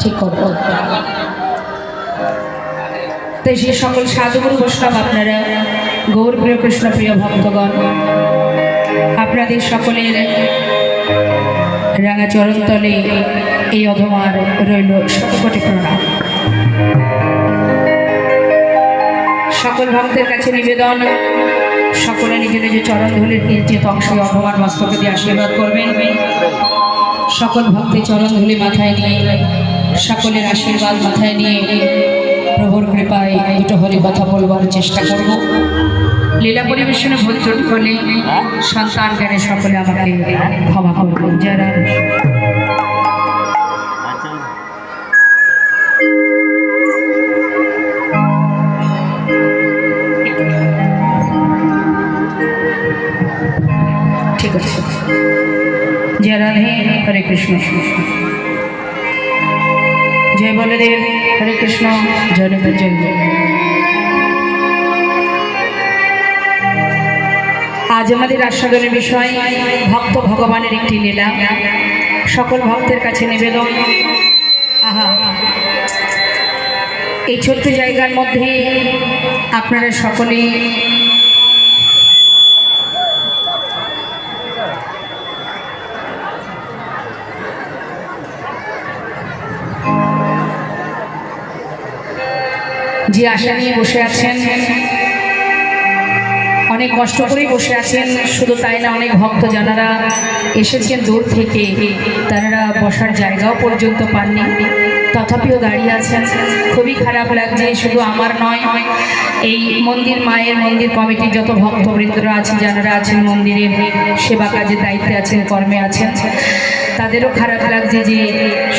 ঠিক করবো। তাই সেই সকল সাধুগুরু বৈষ্ণব আপনারা গৌর প্রিয় কৃষ্ণ প্রিয় ভক্তগণ, আপনাদের সকলের রাঙা চরণতলে এই অধমার রইল শতকোটি প্রণাম। সকল ভক্তের কাছে নিবেদন, সকলে নিজ নিজ চরণধুলির কিঞ্চিত অংশ অধমার মস্তকে দিয়ে আশীর্বাদ করবেন। সকল ভক্তের চরণধুলি মাথায় নিয়ে, সকলের আশীর্বাদ মাথায় নিয়ে প্রভুর কৃপায় দুটো হরি কথা বলবার চেষ্টা করব। লীলা পরিবেশনে ভুল ত্রুটি হলে সন্তান জ্ঞানে সকলে আমাকে ক্ষমা করবেন। যারা ঠিক আছে, জয় রাধে, হরে কৃষ্ণ। জয় বলদেব, হরে কৃষ্ণ, জয় রাধে, জয় জয়। আজ আমাদের আস্বাদনের বিষয় ভক্ত ভগবানের একটি লীলা। সকল ভক্তের কাছে নিবেদন, আহা এই ছোট্ট জায়গার মধ্যে আপনারা সকলে যে আশা নিয়ে বসে আছেন, অনেক কষ্ট করেই বসে আছেন। শুধু তাই না, অনেক ভক্ত যারা এসেছেন দূর থেকে, তারা বসার জায়গাও পর্যন্ত পাননি, তথাপিও দাঁড়িয়ে আছেন। খুবই খারাপ লাগছে। শুধু আমার নয়, এই মন্দির মায়ের মন্দির কমিটির যত ভক্তবৃন্দরা আছেন, যারা আছেন মন্দিরের সেবা কাজের দায়িত্বে আছেন, কর্মে আছেন, তাদেরও খারাপ লাগছে যে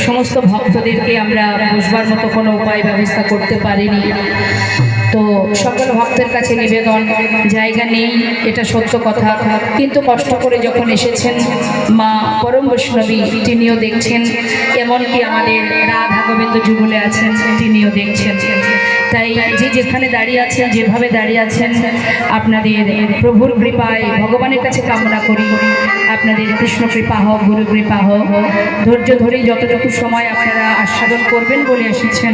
সমস্ত ভক্তদেরকে আমরা বসবার মতো কোনো উপায় ব্যবস্থা করতে পারিনি। তো সকল ভক্তের কাছে নিবেদন, জায়গা নেই এটা সত্য কথা, কিন্তু কষ্ট করে যখন এসেছেন, মা পরম বৈষ্ণবী তিনিও দেখছেন, এমনকি আমাদের রাধা গোবিন্দ যুগলে আছেন তিনিও দেখছেন। তাই যে যেখানে দাঁড়িয়ে আছেন, যেভাবে দাঁড়িয়ে আছেন, আপনাদের প্রভুর কৃপায় ভগবানের কাছে কামনা করি আপনাদের কৃষ্ণ কৃপা হোক, গুরু কৃপা হোক। ধৈর্য ধরে যতটুকু সময় আপনারা আস্বাদন করবেন বলে এসেছেন,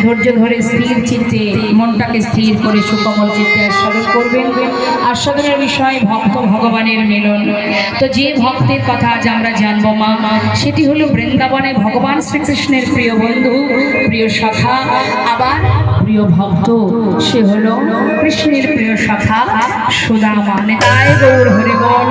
ধৈর্য ধরে স্থির চিত্তে মনটাকে স্থির করে সুকমল চিত্তে আস্বাদন করবেন। আস্বাদনের বিষয় ভক্ত ভগবানের মিলন। তো যে ভক্তের কথা আজ আমরা জানবো মা, সেটি হলো বৃন্দাবনে ভগবান শ্রীকৃষ্ণের প্রিয় বন্ধু, প্রিয় সখা, আবার প্রিয় ভক্ত। সে হলো কৃষ্ণের প্রিয় সখা সুদামা। নিতাই গৌর হরি বল।